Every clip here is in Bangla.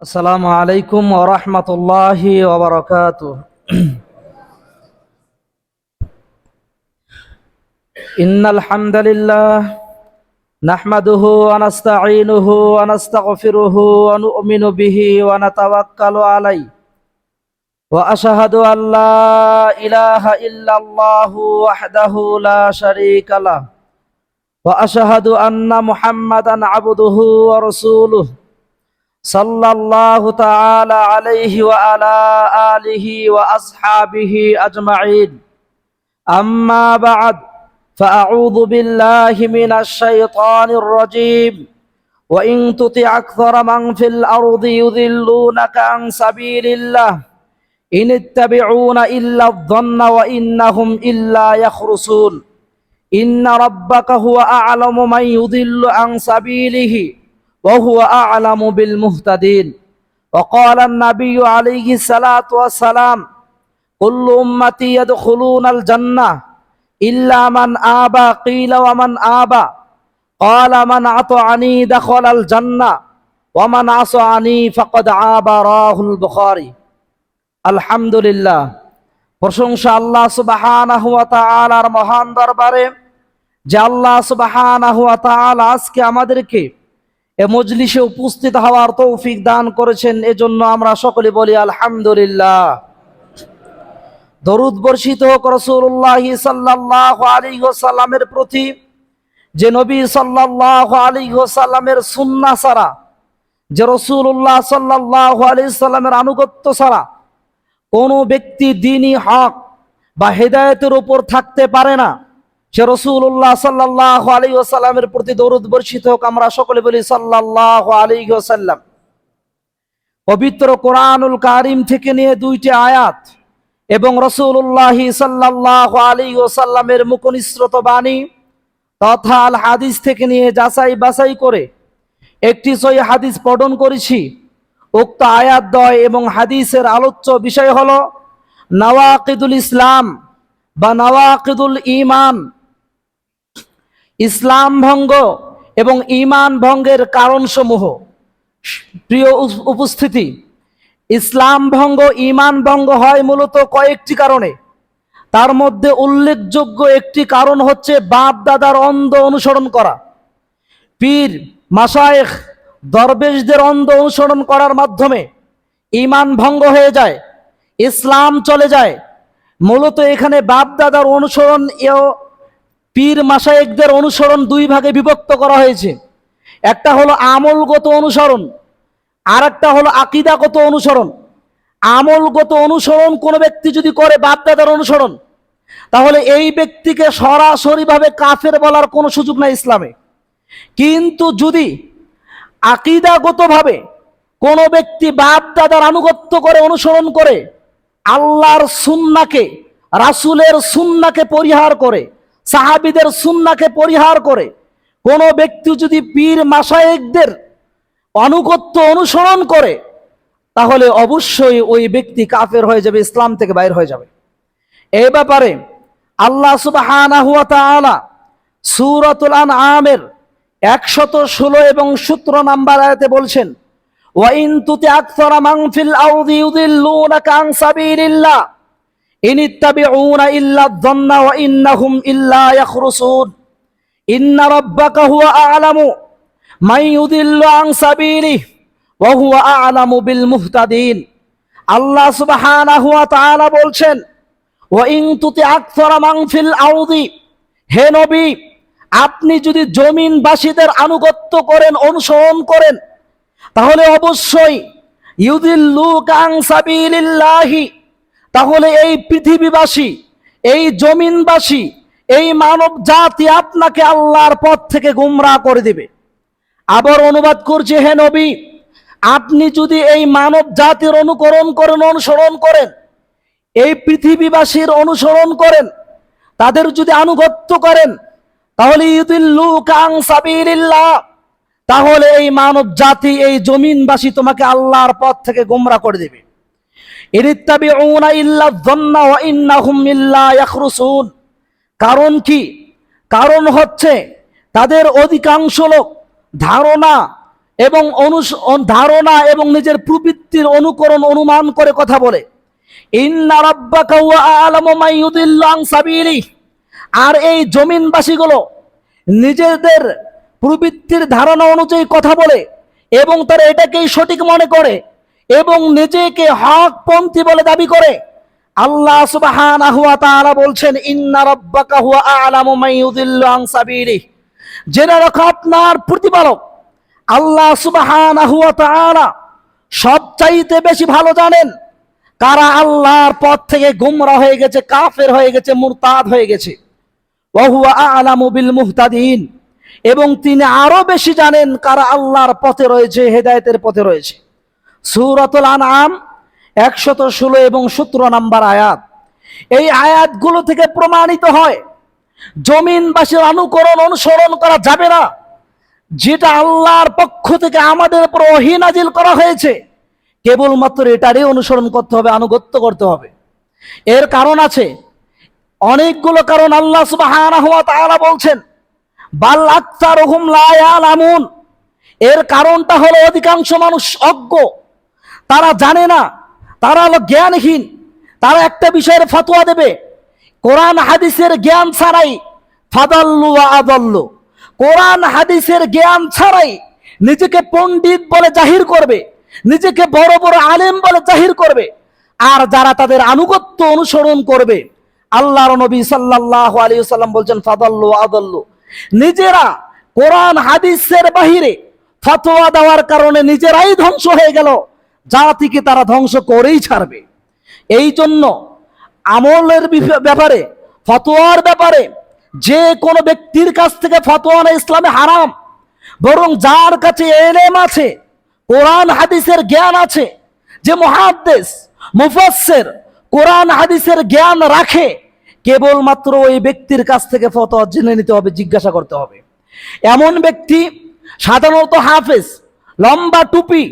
আসসালামু আলাইকুম ওয়া রাহমাতুল্লাহি ওয়া বারাকাতুহু। ইন্নাল হামদালিল্লাহ নাহমাদুহু ওয়া নাস্তাঈনুহু ওয়া নাস্তাগফিরুহু ওয়া নু'মিনু বিহি ওয়া নাতাওয়াক্কালু আলাইহি ওয়া আশহাদু আল লা ইলাহা ইল্লাল্লাহু ওয়াহদাহু লা শারীকা লাহু ওয়া আশহাদু আন্না মুহাম্মাদান আবদুহু ওয়া রাসূলুহু সাল্লাল্লাহু তাআলা আলাইহি ওয়া আলা আলিহি ওয়া আসহাবিহি আজমাইন। আম্মা বা'দ, ফাআউযু বিল্লাহি মিনাশ শাইতানির রাজীম। ওয়া ইন তুতি আকসারা মান ফিল আরদি ইউযিল্লুনাকা আন সাবিলিল্লাহ ইন ইত্তাবিউনা ইল্লা আয-যন্না ওয়া ইন্নাহুম ইল্লা ইয়াখরুসুন। ইন্না রাব্বাকা হুয়া আ'লামু মান ইউযিল্লু আন সাবিলিহি وهو أعلم بالمهتدين. وقال النبي عليه الصلاة والسلام: كل أمتي يدخلون الجنة إلا من آبى. قيل ومن آبى؟ قال من أطاعني دخل الجنة ومن عصاني فقد آبى. رواه البخاري. আলহামদুলিল্লাহ, প্রশংসা আল্লাহ সুবহানাহু ওয়া তাআলার মহান দরবারে যে আল্লাহ সুবহানাহু ওয়া তাআলা আজকে আমাদেরকে এ মজলিসে উপস্থিত হওয়ার তৌফিক দান করেছেন, এজন্য আমরা সকলে বলি আলহামদুলিল্লাহ। দরুদ বর্ষিত হোক রাসূলুল্লাহ সাল্লাল্লাহু আলাইহি ওয়াসাল্লামের প্রতি, যে নবী সাল্লাল্লাহু আলাইহি ওয়াসাল্লামের সুন্নাহ ছাড়া, যে রাসূলুল্লাহ সাল্লাল্লাহু আলাইহি ওয়াসাল্লামের আনুগত্য ছাড়া কোনো ব্যক্তি দ্বীনি হক বা হেদায়েতের উপর থাকতে পারে না। সে রাসূলুল্লাহ সাল্লাল্লাহু আলাইহি ওয়াসাল্লামের প্রতি দরুদ বর্ষিত হোক। আমরা সকলে বলি সাল্লাল্লাহু আলাইহি ওয়াসাল্লাম। পবিত্র কোরআনুল কারীম থেকে নিয়ে দুইটি আয়াত এবং রাসূলুল্লাহ সাল্লাল্লাহু আলাইহি ওয়াসাল্লামের মুখনিসৃত বাণী তথা আল হাদিস থেকে নিয়ে যাচাই বাছাই করে একটি সহিহ হাদিস পঠন করেছি। উক্ত আয়াত দ্বয় এবং হাদিসের আলোচ্য বিষয় হলো নওয়াকিদুল ইসলাম বা নওয়াকিদুল ঈমান, ইসলাম ভঙ্গ এবং ঈমান ভঙ্গের কারণসমূহ। প্রিয় উপস্থিতি, ইসলাম ভঙ্গ ঈমান ভঙ্গ হয় মূলত কয়েকটি কারণে। তার মধ্যে উল্লেখযোগ্য একটি কারণ হচ্ছে বাপ দাদার অন্ধ অনুসরণ করা। পীর মাশায়েখ দরবেশদের অন্ধ অনুসরণ করার মাধ্যমে ঈমান ভঙ্গ হয়ে যায়, ইসলাম চলে যায়। মূলত এখানে বাপ দাদার অনুসরণ ও পীর মাশায়েখদের অনুসরণ দুই ভাগে বিভক্ত করা হয়েছে। একটা হলো আমলগত অনুসরণ, আর একটা হলো আকীদাগত অনুসরণ। আমলগত অনুসরণ কোনো ব্যক্তি যদি করে বাপ দাদার অনুসরণ, তাহলে এই ব্যক্তিকে সরাসরিভাবে কাফের বলার কোনো সুযোগ নাই ইসলামে। কিন্তু যদি আকীদাগতভাবে কোনো ব্যক্তি বাপ দাদার আনুগত্য করে অনুসরণ করে, আল্লাহর সুন্নাহকে, রাসূলের সুন্নাহকে পরিহার করে, সাহাবীদের সুন্নাহকে পরিহার করে কোনো ব্যক্তি যদি পীর মাশায়েখদের আনুগত্য অনুসরণ করে, তাহলে অবশ্যই ওই ব্যক্তি কাফের হয়ে যাবে, ইসলাম থেকে বাইর হয়ে যাবে। এই ব্যাপারে আল্লাহ সুবহানাহু ওয়া তাআলা সূরাতুল আনআমের 116 এবং 17 নম্বর আয়াতে বলছেন, ওয়া ইন তুতি আকসারা মান ফিল আরদি ইউযিল্লুনাকা আন সাবিলিল্লাহ ইন ইত্তাবিউনা ইল্লা আয-যন্না ওয়া ইন্নাহুম ইল্লা ইয়াখরুসুন। ইন্না রাব্বাকা হুয়া আ'লামু মান ইউযিল্লু আন সাবিলিহি ওয়া হুয়া আ'লামু বিল মুহতাদিন। আল্লাহ সুবহানাহু ওয়া তাআলা বলছেন, ওয়া ইন তুতি আকসারা মান ফিল আরদি, হে নবী, আপনি যদি জমিনবাসীদের আনুগত্য করেন, অনুসরণ করেন, তাহলে অবশ্যই ইউযিল্লুকা আন সাবিলিল্লাহি, তাহলে এই পৃথিবীবাসী, এই জমিনবাসী, এই মানব জাতি আপনাকে আল্লাহর পথ থেকে গোমরাহ করে দিবে। আবার অনুবাদ করছে, হে নবী, আপনি যদি এই মানব জাতির অনুকরণ করেন, অনুসরণ করেন, এই পৃথিবীবাসীর অনুসরণ করেন, তাদের যদি আনুগত্য করেন, তাহলে ইউযিল্লুকা আন সাবিলিল্লাহ, তাহলে এই মানব জাতি, এই জমিনবাসী তোমাকে আল্লাহর পথ থেকে গোমরাহ করে দেবে। ইত্তাবিউনা ইল্লা আয-যন্না ওয়া ইন্নাহুম ইল্লা ইয়াখরুসুন। কারণ কি? কারণ হচ্ছে তাদের অধিকাংশ লোক ধারণা এবং ধারণা এবং নিজের প্রবৃত্তির অনুকরণ অনুমান করে কথা বলে। ইন্না রাব্বাকা হুয়া আ'লামু মান ইউদিল্লু আন সাবিলিহি, আর এই জমিনবাসীগুলো নিজেদের প্রবৃত্তির ধারণা অনুযায়ী কথা বলে এবং তারা এটাকেই সঠিক মনে করে এবং নিজেকে হকপন্থী বলে দাবি করে। আল্লাহ সুবহানাহু ওয়া তাআলা বলছেন, ইন্না রাব্বাকা হুয়া আ'লামু মান ইউদিল্লু আন সাবিলিহি, জেনে রাখো আপনার প্রতিপালক আল্লাহ সুবহানাহু ওয়া তাআলা সবচাইতে বেশি ভালো জানেন কারা আল্লাহর পথ থেকে গুমরাহ হয়ে গেছে, কাফের হয়ে গেছে, মুরতাদ হয়ে গেছে। ওয়া হুয়া আ'লামু বিল মুহতাদিন, এবং তিনি আরো বেশি জানেন কারা আল্লাহর পথে রয়েছে, হেদায়েতের পথে রয়েছে। সূরাতুল আনআম 116 এবং 17 নম্বর আয়াত। এই আয়াতগুলো থেকে প্রমাণিত হয় জমিনবাসীর অনুকরণ অনুসরণ করা যাবে না। যেটা আল্লাহর পক্ষ থেকে আমাদের উপর ওহী নাজিল করা হয়েছে, কেবলমাত্র এটারই অনুসরণ করতে হবে, আনুগত্য করতে হবে। এর কারণ আছে, অনেকগুলো কারণ। আল্লাহ সুবহানাহু ওয়া তাআলা বলছেন, বাল আকতারুহুম লা ইয়ালামুন, এর কারণটা হলো অধিকাংশ মানুষ অজ্ঞ, তারা জানে না, তারা হলো জ্ঞানহীন। তারা একটা বিষয়ের ফতোয়া দেবে কোরআন হাদিসের জ্ঞান ছাড়াই, ফাদাল্লু ওয়া আদাল্লু, কোরআন হাদিসের জ্ঞান ছাড়াই নিজেকে পণ্ডিত বলে জাহির করবে, নিজেকে বড় বড় আলেম বলে জাহির করবে। আর যারা তাদের আনুগত্য অনুসরণ করবে, আল্লাহর নবী সাল্লাল্লাহু আলাইহি ওয়াসাল্লাম বলছেন, ফাদাল্লু ওয়া আদাল্লু, নিজেরা কোরআন হাদিসের বাহিরে ফতোয়া দেওয়ার কারণে নিজেরাই ধ্বংস হয়ে গেল, জাতিকে তারা ধ্বংস করেই ছাড়বে। এই জন্য আমলের ব্যাপারে, ফতোয়ার ব্যাপারে যে কোনো ব্যক্তির কাছ থেকে ফতোয়া না ইসলামে হারাম। বরং যার কাছে ইলম আছে, কোরআন হাদিসের জ্ঞান আছে, যে মুহাদ্দিস মুফাসসির কোরআন হাদিসের জ্ঞান রাখে, কেবলমাত্র ওই ব্যক্তির কাছ থেকে ফতোয়া জেনে নিতে হবে, জিজ্ঞাসা করতে হবে। এমন ব্যক্তি সাধারণত হাফেজ, লম্বা টুপি,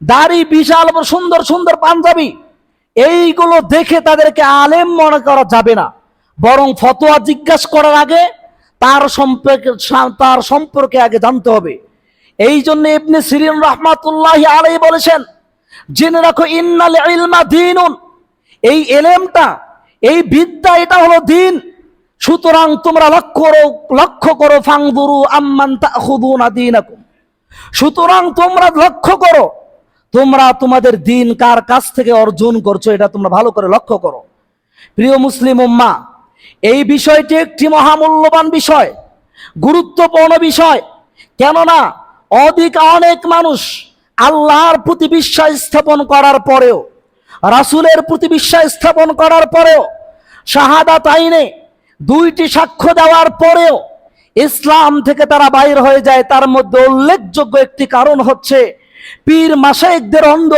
দাড়ি, বিশাল সুন্দর সুন্দর পাঞ্জাবি, এইগুলো দেখে তাদেরকে আলেম মনে করা যাবে না। বরং ফতোয়া জিজ্ঞাসা করার আগে তার সম্পর্কে আগে জানতে হবে। এই জন্য ইবনে সিরিন রাহমাতুল্লাহি আলাইহি বলেছেন, জেনে রাখো ইন্নাল ইলমা দীনুন, এই এলেমটা, এই বিদ্যা, এটা হলো দ্বীন। সুতরাং তোমরা লক্ষ্য করো ফাংদুরু আম্মান তাখুযুনা দীনাকুম, সুতরাং তোমরা লক্ষ্য করো তোমরা তোমাদের দ্বীন কার কাছ থেকে অর্জন করছো, এটা তোমরা ভালো করে লক্ষ্য করো। প্রিয় মুসলিম উম্মাহ, এই বিষয়টি একটি মহামূল্যবান বিষয়, গুরুত্বপূর্ণ বিষয়। কেননা অনেক মানুষ আল্লাহর প্রতি বিশ্বাস স্থাপন করার পরেও, রাসূলের প্রতি বিশ্বাস স্থাপন করার পরেও, শাহাদাত আইনে 2টি সাক্ষ্য দেওয়ার পরেও ইসলাম থেকে তারা বাইর হয়ে যায়। তার মধ্যে উল্লেখযোগ্য একটি কারণ হচ্ছে পীর মাশায়েখদের অন্ধ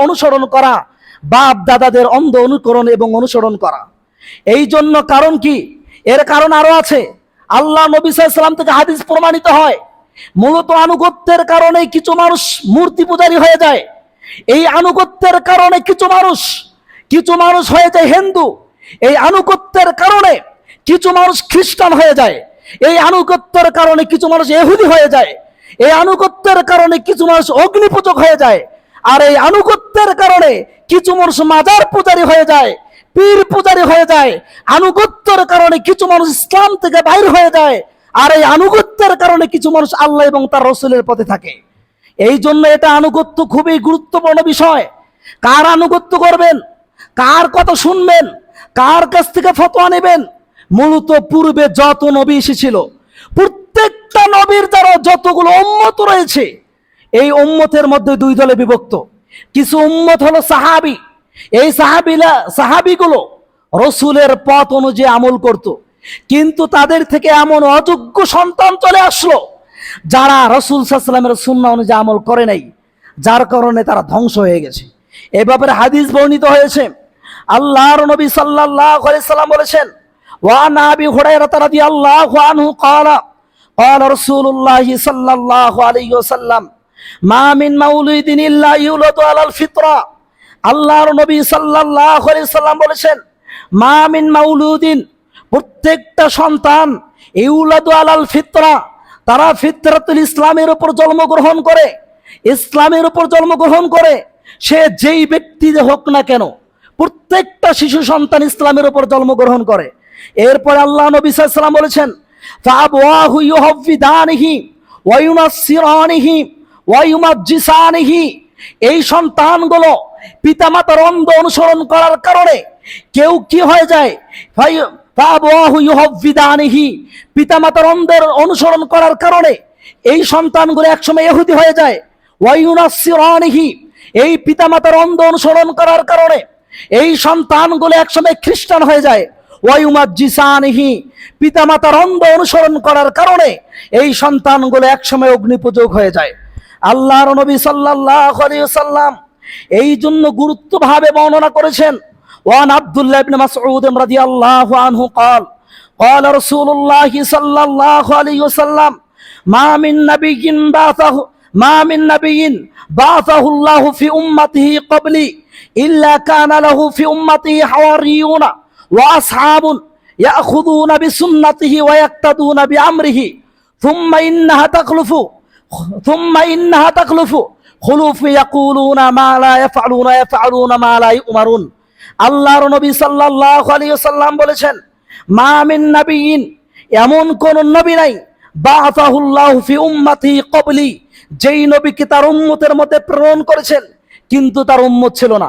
অনুসরণ করা, বাপ দাদাদের অন্ধ অনুকরণ এবং অনুসরণ করা। এই জন্য কারণ কি? এর কারণ আরো আছে। আল্লাহ নবী সাল্লাল্লাহু আলাইহি ওয়াসাল্লাম থেকে হাদিস প্রমাণিত হয়, মূলত আনুগত্যের কারণে কিছু মানুষ মূর্তি পূজারী হয়ে যায়। এই আনুগত্যের কারণে কিছু মানুষ হয়ে যায় হিন্দু। এই আনুগত্যের কারণে কিছু মানুষ খ্রিস্টান হয়ে যায়। এই আনুগত্যের কারণে কিছু মানুষ ইহুদি হয়ে যায়। এই আনুগত্যের কারণে কিছু মানুষ অগ্নিপূজক হয়ে যায়। আর এই আনুগত্যের কারণে কিছু মানুষ মাজার পূজারী হয়ে যায়, পীর পূজারী হয়ে যায়। আনুগত্যের কারণে কিছু মানুষ ইসলাম থেকে বাইর হয়ে যায়। আর এই আনুগত্যের কারণে কিছু মানুষ আল্লাহ এবং তার রাসূলের পথে থাকে। এই জন্য এটা আনুগত্য খুবই গুরুত্বপূর্ণ বিষয়। কার আনুগত্য করবেন, কার কথা শুনবেন, কার কাছ থেকে ফতোয়া নেবেন, মূলত পূর্বে যত নবী এসেছিল প্রত্যেকটা নবীর যারা যতগুলো উম্মত রয়েছে, এই উম্মতের মধ্যে 2 দলে বিভক্ত। কিছু উম্মত হলো সাহাবী, এই সাহাবীগুলো রাসূলের পথ অনুযায়ী আমল করত। কিন্তু তাদের থেকে এমন অযোগ্য সন্তান চলে আসলো যারা রাসূল সাল্লাল্লাহু আলাইহি ওয়াসাল্লামের সুন্নাহ অনুযায়ী আমল করে নাই, যার কারণে তারা ধ্বংস হয়ে গেছে। এ ব্যাপারে হাদিস বর্ণিত হয়েছে। আল্লাহর নবী সাল্লাল্লাহু আলাইহি ওয়াসাল্লাম বলেছেন, ওয়া আন আবি হুরায়রা রাদিয়াল্লাহু আনহু ক্বালা ক্বালা রাসূলুল্লাহ সাল্লাল্লাহু আলাইহি ওয়াসাল্লাম মা মিন মাউলিদিন ইল্লা ইউলাদু আলাল ফিতরা। আল্লাহর নবী সাল্লাল্লাহু আলাইহি ওয়াসাল্লাম বলেছেন, মা মিন মাউলুদিন, প্রত্যেকটা সন্তান, ইউলাদু আলাল ফিতরা, তারা ফিতরাতুল ইসলামের উপর জন্মগ্রহণ করে। ইসলামের উপর জন্মগ্রহণ করে, সে যেই ব্যক্তি হোক না কেন, প্রত্যেকটা শিশু সন্তান ইসলামের উপর জন্মগ্রহণ করে। এরপর আল্লাহ নবী সাল্লাল্লাহু আলাইহি ওয়াসাল্লাম বলেছেন, ফাআবওয়াহু ইউহাফিদানিহি ওয়া ইউনাসসিরানিহি ওয়া ইউমাজ্জিসানিহি, এই সন্তানগুলো পিতামাতার অন্ধ অনুসরণ করার কারণে কেউ কি হয়ে যায়, ফাআবওয়াহু ইউহাফিদানিহি, পিতামাতার অন্ধের অনুসরণ করার কারণে এই সন্তানগুলো একসময় ইহুদি হয়ে যায়। ওয়া ইউনাসসিরানিহি, এই পিতামাতার অন্ধ অনুসরণ করার কারণে এই সন্তানগুলো একসময় খ্রিস্টান হয়ে যায়। ওয়া ইউমাজ্জিসানিহি, পিতামাতার অন্ধ অনুসরণ করার কারণে এই সন্তানগুলো একসময় অগ্নিপূজক হয়ে যায়। আল্লাহর নবী সাল্লাল্লাহু আলাইহি ওয়াসাল্লাম এই জন্য গুরুত্বভাবে বর্ণনা করেছেন। ওয়ান আব্দুল্লাহ ইবনে মাসউদ রাদিয়াল্লাহু আনহু قال قال رسول الله صلى الله عليه وسلم ما من نبي بعثه الله في امته قبلي الا كان له في امته حواريون واصحاب ياخذون بسنته ويقتدون بامره ثم انها تخلف خلوف يقولون ما لا يفعلون ما لا يؤمرون। আল্লাহর নবী সাল্লাল্লাহু আলাইহি ওয়াসাল্লাম বলেছেন, মা মিন নাবিয়িন, এমন কোন নবী নাই, বাআসাহুল্লাহু ফি উম্মতি ক্বাবলি, যেই নবীকে তার উম্মতের মধ্যে প্রেরণ করেছেন কিন্তু তার উম্মত ছিল না।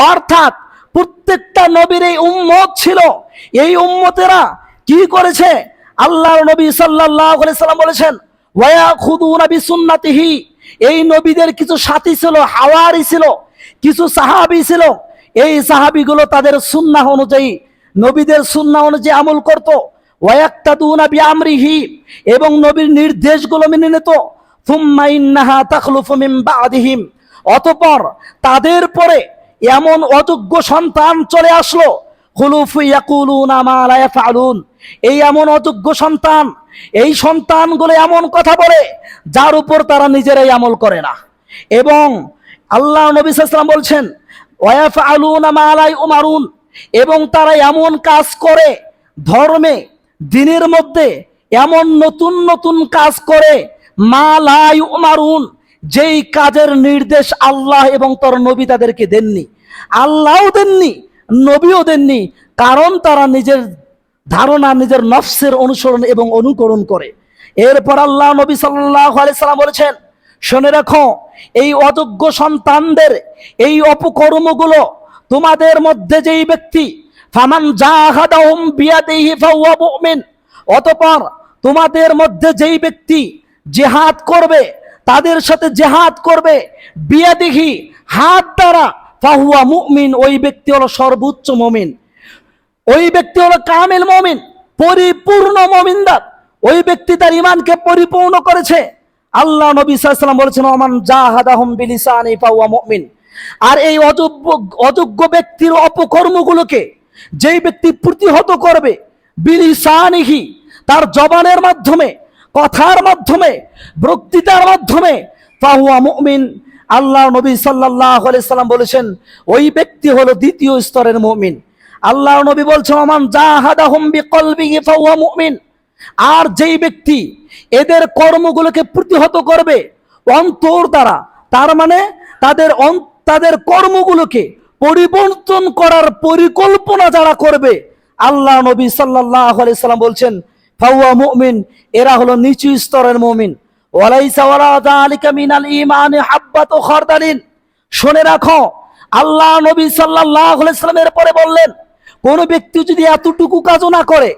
অর্থাৎ প্রত্যেকটা নবীর এই উম্মত ছিল। এই উম্মতেরা কি করেছে? আল্লাহর নবী সাল্লাল্লাহু আলাইহি ওয়াসাল্লাম বলেছেন, ওয়া ইয়াখুদুনা বিসুন্নাতিহি, এই নবীদের কিছু সাথী ছিল, হাওয়ারি ছিল, কিছু সাহাবী ছিল। এই সাহাবীগুলো তাদের সুন্নাহ অনুযায়ী, নবীদের সুন্নাহ অনুযায়ী আমল করত। ওয়ায়াক্তাদুনা বিআমরিহি, এবং নবীর নির্দেশগুলো মেনে নিত। সুম্মা ইন্নাহা তাখলুফু মিন বাদিহিম, অতঃপর তাদের পরে এমন অযোগ্য সন্তান চলে আসলো, খুলুফু ইয়াকুলুনা মা লা ইয়াফআলুন, এই এমন অযোগ্য সন্তান, এই সন্তানগুলো এমন কথা বলে যার উপর তারা নিজেরাই আমল করে না। এবং আল্লাহ নবী সাল্লাল্লাহু আলাইহি ওয়াসাল্লাম বলছেন, ওয়ায়াফআলুনা মা লা ইউমারুন, এবং তারা এমন কাজ করে ধর্মে, দ্বীনের মধ্যে এমন নতুন নতুন কাজ করে, মা লা ইউমারুন, যেই কাজের নির্দেশ আল্লাহ এবং তার নবী তাদেরকে দেননি, আল্লাহও দেননি, নবীও দেননি, কারণ তারা নিজের ধারণা, নিজের নফসের অনুসরণ এবং অনুকরণ করে। এরপর আল্লাহ নবী সাল্লাল্লাহু আলাইহি ওয়াসাল্লাম বলেছেন, শুনে রাখো, এই অযোগ্য সন্তানদের এই অপকর্মগুলো তোমাদের মধ্যে যেই ব্যক্তি, ফামান জাহাদাহুম বিয়াদিহি ফাহুয়া মুমিন, অতঃপর তোমাদের মধ্যে যেই ব্যক্তি জিহাদ করবে, তাদের সাথে জিহাদ করবে, বিয়াদিহি, হাত দ্বারা, ফাহুয়া মুমিন, ওই ব্যক্তি হলো সর্বোচ্চ মুমিন, ওই ব্যক্তি হলো কামিল মুমিন, পরিপূর্ণ মুমিনদার, ওই ব্যক্তি তার ঈমানকে পরিপূর্ণ করেছে। আল্লাহ নবী সাল্লাল্লাহু আলাইহি ওয়াসাল্লাম বলেছেন, ওমান জাহাদাহুম বিলিসানি ফাহুয়া মুমিন। আর এই অযোগ্য ব্যক্তির অপকর্মগুলোকে যেই ব্যক্তি প্রতিহত করবে, বিলিসানিহি, তার জবানের মাধ্যমে, কথার মাধ্যমে, বক্তৃতার মাধ্যমে, ফাহুয়া মুমিন, আল্লাহ নবী সাল্লাল্লাহু আলাইহি ওয়াসাল্লাম বলেছেন, ওই ব্যক্তি হলো দ্বিতীয় স্তরের মুমিন। আল্লাহ নবী বলছেন, ওমান জাহাদাহুম বিকলবিহি ফাহুয়া মুমিন। আর যেই ব্যক্তি এদের কর্মগুলোকে প্রতিহত করবে অন্তর দ্বারা, তার মানে তাদের কর্মগুলোকে পরিবর্তন করার পরিকল্পনা যারা করবে, আল্লাহ নবী সাল্লাল্লাহু আলাইহি ওয়াসাল্লাম বলছেন, ফাহুয়া মুমিন, এরা হলো নিচু স্তরের মুমিন। ওয়ালাইসা ওয়ালা যালিকা মিনাল ঈমানি হাব্বাতু খারদালিন, শুনে রাখো, আল্লাহ নবী সাল্লাল্লাহু আলাইহি ওয়াসাল্লামের পরে বললেন, কোন ব্যক্তি যদি এতটুকু কাজও না করে,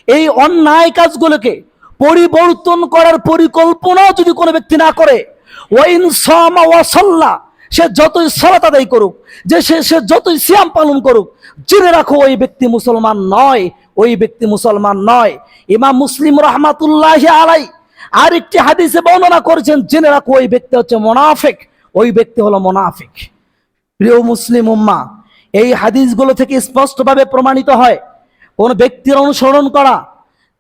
এই অন্যায় কাজগুলোকে পরিবর্তন করার পরিকল্পনা যদি কোনো ব্যক্তি না করে, ওয়াইন সামা ওয়া সাল্লা, সে যতই সালাত আদায় করুক, যে সে যতই সিয়াম পালন করুক, জেনে রাখো ওই ব্যক্তি মুসলমান নয়, ওই ব্যক্তি মুসলমান নয়। ইমাম মুসলিম রাহমাতুল্লাহি আলাইহি আরেকটি হাদিসে বর্ণনা করেছেন, জেনে রাখো ওই ব্যক্তি হচ্ছে মুনাফিক, ওই ব্যক্তি হলো মুনাফিক। প্রিয় মুসলিম উম্মাহ, এই হাদিসগুলো থেকে স্পষ্টভাবে প্রমাণিত হয়, কোন ব্যক্তির অনুসরণ করা,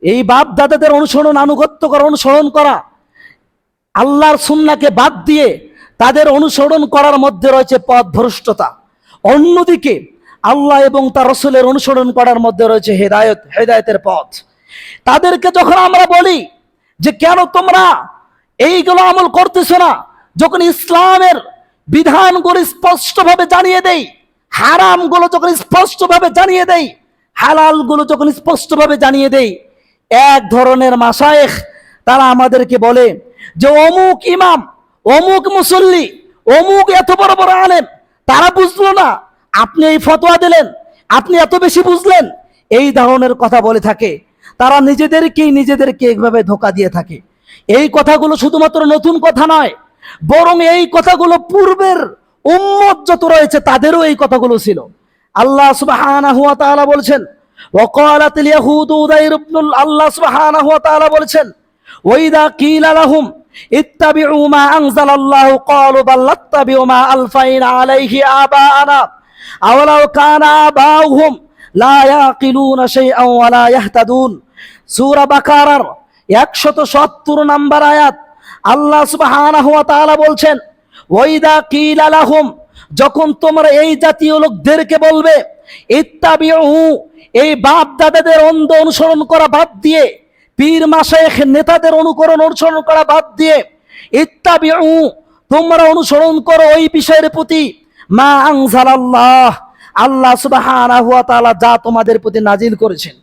এই বাপ দাদাদের অনুসরণ, আনুগত্য করা, অনুসরণ করা, আল্লাহর সুন্নাহকে বাদ দিয়ে তাদের অনুসরণ করার মধ্যে রয়েছে পথভ্রষ্টতা। অন্যদিকে আল্লাহ এবং তার রাসূলের অনুসরণ করার মধ্যে রয়েছে হেদায়েতের পথ। তাদেরকে যখন আমরা বলি যে কেন তোমরা এইগুলো আমল করতেছো না, যখন ইসলামের বিধানগুলো স্পষ্টভাবে জানিয়ে দেই, হারামগুলো যখন স্পষ্টভাবে জানিয়ে দেই, হালালগুলো যখন স্পষ্টভাবে জানিয়ে দেই, এক ধরনের মাশায়েখ তারা আমাদেরকে বলে যে অমুক ইমাম, অমুক মুসল্লি, অমুক এত বড় বড় আলেম, তারা বুঝলো না, আপনি এই ফতোয়া দিলেন, আপনি এত বেশি বুঝলেন, এই ধরনের কথা বলে থাকে। তারা নিজেদেরকে এইভাবে ধোঁকা দিয়ে থাকে। এই কথাগুলো শুধুমাত্র নতুন কথা নয়, বরং এই কথাগুলো পূর্বের উম্মত যত রয়েছে তাদেরও এই কথাগুলো ছিল। আল্লাহ সুবহানাহু ওয়া তাআলা বলছেন, ওয়াকালাতিল ইয়াহুদু উযাইর ইবনুল, আল্লাহ সুবহানাহু ওয়া তাআলা বলছেন, ওয়াইদা কিলা লাহুম ইত্তাবিউ মা আনজালাল্লাহু ক্বালু বাল নাত্তাবিউ মা আলফাইনা আলাইহি আবাআনা আওয়ালাউ কানা আবাউহুম লা ইয়াকিলুনা শাইআন ওয়া লা ইয়াহতাদুন। সূরা বাকারার 170 নম্বর আয়াত। আল্লাহ সুবহানাহু ওয়া তাআলা বলছেন, ওয়াইদা কিলা লাহুম, যখন তোমরা এই জাতীয় লোকদেরকে বলবে, ইত্তাবিউ, এই বাপ দাদাদের অন্ধ অনুসরণ করা বাদ দিয়ে, পীর মাশায়েখ নেতাদের অনুসরণ করা বাদ দিয়ে, ইত্তাবিউ, তোমরা অনুসরণ করো ওই বিষয়ের প্রতি, মা আনজালাল্লাহ, আল্লাহ সুবহানাহু ওয়া তাআলা যা তোমাদের প্রতি নাজিল করেছেন।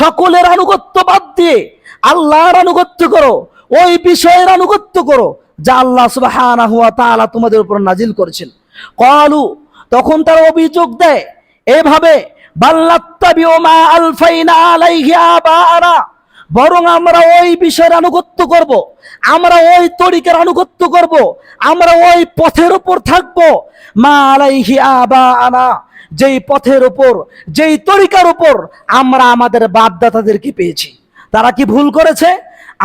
সকলের আনুগত্য বাদ দিয়ে আল্লাহর আনুগত্য করো, ওই বিষয়ের আনুগত্য করো যা আল্লাহ সুবহানাহু ওয়া তাআলা তোমাদের উপর নাজিল করেছেন। ক্বালু, তখন তারা অভিযোগ দেয় এভাবে, বাল্লাত্তাবিউ মা আলফাইনা আলাইহি আবাআনা, বরং আমরা ওই বিষয়ের আনুগত্য করব, আমরা ওই তরিকার আনুগত্য করব, আমরা ওই পথের উপর থাকবো, মা আলাইহি আবাআনা, যেই পথের উপর, যেই তরিকার উপর আমরা আমাদের বাপদাদাদেরকে পেয়েছি। তারা কি ভুল করেছে?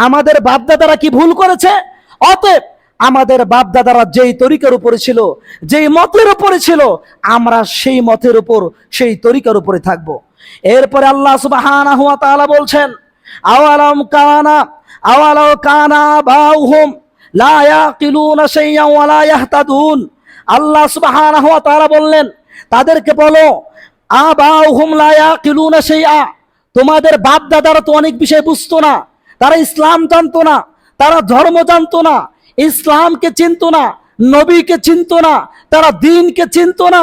আমাদের বাপদাদারা কি ভুল করেছে? অতএব আমাদের বাপদাদারা যেই তরিকার উপরে ছিল, যেই মতের উপরে ছিল, আমরা সেই মতের উপর, সেই তরিকার উপরে থাকব। এরপরে আল্লাহ সুবহানাহু ওয়া তাআলা বলছেন, আওয়ালাউ কানা বাউহুম লা ইয়াকিলুনা শাইআন ওয়া লা ইয়াহতাদুন। আল্লাহ সুবহানাহু ওয়া তাআলা বললেন, তাদেরকে বলো, আবাউহুম লা ইয়াকিলুনা শাইআ, তোমাদের বাপ দাদারা তো অনেক বিষয় বুঝতো না, তারা ইসলাম জানতো না, তারা ধর্ম জানতো না, ইসলামকে চিনতো না, নবীকে চিনতো না, তারা দ্বীনকে চিনতো না,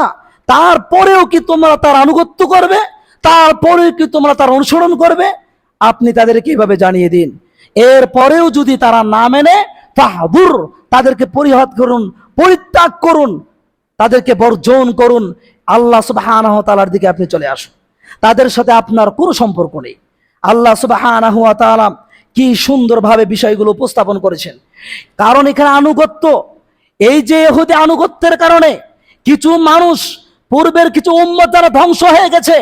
তারপরেও কি তোমরা তার আনুগত্য করবে? তারপরেও কি তোমরা তার অনুসরণ করবে? আপনি তাদেরকে এইভাবে জানিয়ে দিন। এরপরেও যদি তারা না মেনে, ফাহদুর, তাদেরকে পরিহার করুন, পরিত্যাগ করুন, তাদেরকে বর্জন করুন, আল্লাহ সুবহানাহু ওয়া তাআলার দিকে আপনি চলে আসুন, তাদের সাথে আপনার কোনো সম্পর্ক নেই। আল্লাহ সুবহানাহু ওয়া তাআলা কি সুন্দরভাবে বিষয়গুলো উপস্থাপন করেছেন। কারণ এখানে আনুগত্য, এই যে ইহুদি আনুগত্যের কারণে কিছু মানুষ, পূর্বের কিছু উম্মত যারা ধ্বংস হয়ে গেছে,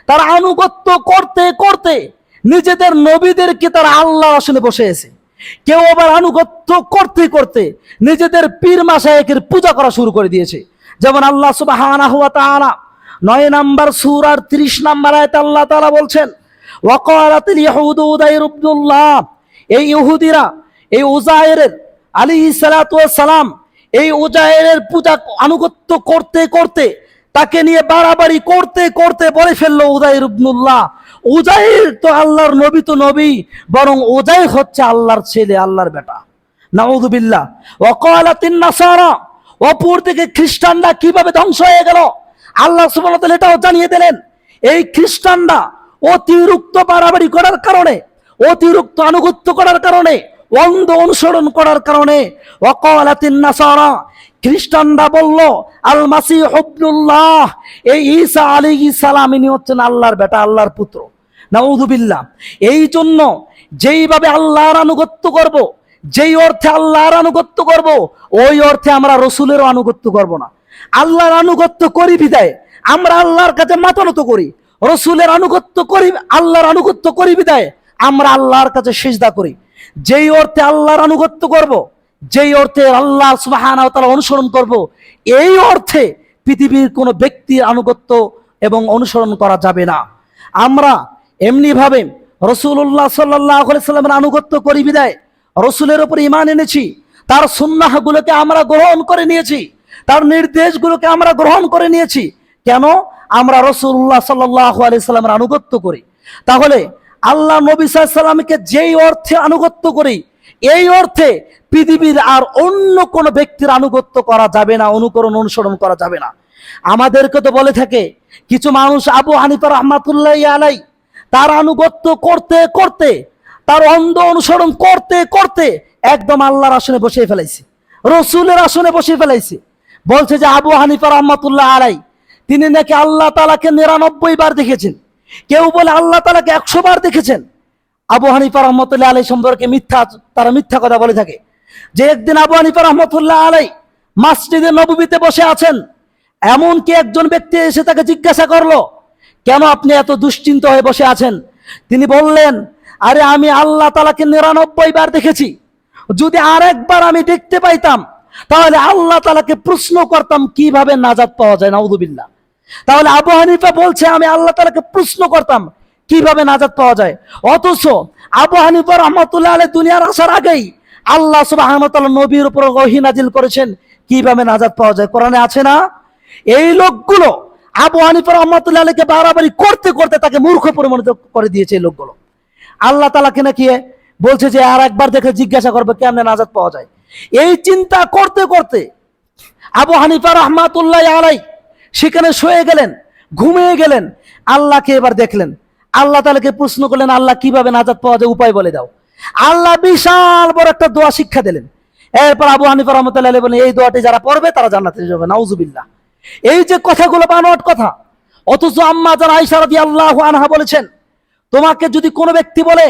তারা আনুগত্য করতে করতে নিজেদের নবীদেরকে তারা আল্লাহর আসনে বসে আছে। কেউ আবার আনুগত্য করতে করতে নিজেদের পীর মাশায়েখের পূজা করা শুরু করে দিয়েছে। যেমন আল্লাহ সুবহানাহু ওয়া তাআলা 9 নম্বর সূরার 30 নম্বর আয়াতে আল্লাহ তাআলা বলছেন, ওয়াকালাতিল ইয়াহুদু উযাইর ইবনুল্লাহ, এই ইহুদিরা এই উযাইরের আলাইহিস সালাতু ওয়াস সালাম, এই উযাইরের পূজা আনুগত্য করতে করতে, তাকে নিয়ে বাড়াবাড়ি করতে করতে বলে ফেললো, উযাইর ইবনুল্লাহ, উযাইর তো আল্লাহর নবী, তো নবী, বরং উযাইর হচ্ছে আল্লাহর ছেলে, আল্লাহর বেটা। নাউযুবিল্লাহ। ওয়াকালাতিন নাসারা, অপর থেকে খ্রিস্টানরা কিভাবে ধ্বংস হয়ে গেল আল্লাহ সুবহানাহু ওয়া তাআলা এটাও জানিয়ে দিলেন। এই খ্রিস্টানরা অতিরিক্ত বাড়াবাড়ি করার কারণে, অতিরিক্ত আনুগত্য করার কারণে, অন্ধ অনুসরণ করার কারণে, ওয়াকালাতিন নাসারা, খ্রিস্টানরা বলল, আল মাসিহ ইবনুল্লাহ, এই ঈসা আলাইহিস সালাম ইনি হচ্ছেন আল্লাহর বেটা, আল্লাহর পুত্র। নাউযুবিল্লাহ। এই জন্য যেইভাবে আল্লাহর আনুগত্য করব, যেই অর্থে আল্লাহর আনুগত্য করব, ওই অর্থে আমরা রসুলেরও আনুগত্য করব না। আল্লাহর আনুগত্য করি বিদায় আমরা আল্লাহর কাছে মাথা নত করি, রসুলের আনুগত্য করি, আল্লাহর আনুগত্য করি বিদায় আমরা আল্লাহর কাছে সিজদা করি। যেই অর্থে আল্লাহর আনুগত্য করব, যেই অর্থে আল্লাহ সুবহানাহু ওয়া তাআলা অনুসরণ করব, এই অর্থে পৃথিবীর কোনো ব্যক্তির আনুগত্য এবং অনুসরণ করা যাবে না। আমরা এমনি ভাবে রাসূলুল্লাহ সাল্লাল্লাহু আলাইহি সাল্লামের আনুগত্য করি বিদায় রসুলের উপর ঈমান এনেছি, তার সুন্নাহগুলোকে আমরা গ্রহণ করে নিয়েছি, তার নির্দেশগুলোকে আমরা গ্রহণ করে নিয়েছি। কেন? আমরা রাসূলুল্লাহ সাল্লাল্লাহু আলাইহি সাল্লামের আনুগত্য করি। তাহলে আল্লাহ নবী সাল্লাল্লাহু আলাইহি সাল্লামকে যেই অর্থে আনুগত্য করি, এই অর্থে পৃথিবীর আর অন্য কোন ব্যক্তির আনুগত্য করা যাবে না, অনুকরণ অনুসরণ করা যাবে না। আমাদেরকে তো বলে থাকে কিছু মানুষ আবু হানিফা রাহমাতুল্লাহি আলাই তার আনুগত্য করতে করতে, তার অন্ধ অনুসরণ করতে করতে একদম আল্লাহর আসনে বসিয়ে ফেলাইছে, রসুলের আসনে বসিয়ে ফেলাইছে। বলছে যে আবু হানিফা রাহমাতুল্লাহ আলাই তিনি নাকি আল্লাহ তাআলাকে 99 বার দেখেছেন, কেউ বলে আল্লাহ তাআলাকে 100 বার দেখেছেন। আবু হানিফা রাহমাতুল্লাহ আলাই সম্পর্কে তারা মিথ্যা কথা বলে থাকে যে একদিন আবু হানিফা রাহমাতুল্লাহ আলাই মসজিদে নববীতে বসে আছেন, এমনকি একজন ব্যক্তি এসে তাকে জিজ্ঞাসা করলো, কেন আপনি এত দুশ্চিন্তা হয়ে বসে আছেন? তিনি বললেন, আরে আমি আল্লাহ তাআলাকে 99 বার দেখেছি, যদি আরেকবার আমি দেখতে পাইতাম তাহলে আল্লাহ তাআলাকে প্রশ্ন করতাম কিভাবে নাজাত পাওয়া যায়। নাউযুবিল্লাহ। তাহলে আবু হানিফা বলছে আমি আল্লাহ তাআলাকে প্রশ্ন করতাম কিভাবে নাজাত পাওয়া যায়, অথচ আবু হানিফা রাহমাতুল্লাহ আলাইহি দুনিয়ার আসার আগেই আল্লাহ সুবহানাহু ওয়া তাআলা নবীর উপর ওহী নাজিল করেছেন কিভাবে নাজাত পাওয়া যায়, কোরআনে আছে না? এই লোকগুলো আবু হানিফা রাহমাতুল্লাহ আলাইহিকে বাড়াবাড়ি করতে করতে তাকে মূর্খ পরিণত করে দিয়েছে। এই লোকগুলো আল্লাহ তাআলাকে নাকি বলছে যে আর একবার দেখে জিজ্ঞাসা করবে কেমনে নাজাত পাওয়া যায়। এই চিন্তা করতে করতে আবু হানিফা রাহমাতুল্লাহি আলাইহি সেখানে শুয়ে গেলেন, ঘুমিয়ে গেলেন। আল্লাহকে এবার দেখলেন, আল্লাহ তাআলাকে প্রশ্ন করলেন, আল্লাহ কিভাবে নাজাত পাওয়া যায় উপায় বলে দাও। আল্লাহ বিশাল বড় একটা দোয়া শিক্ষা দিলেন। এরপর আবু হানিফা রাহমাতুল্লাহি আলাইহি বলেন, এই দোয়াটি যারা পড়বে তারা জান্নাতে যাবে। নাউযুবিল্লাহ। এই যে কথাগুলো বানোয়াট কথা, অথচ আম্মা জান আয়েশা রাদিয়াল্লাহু আনহা বলেছেন, তোমাকে যদি কোনো ব্যক্তি বলে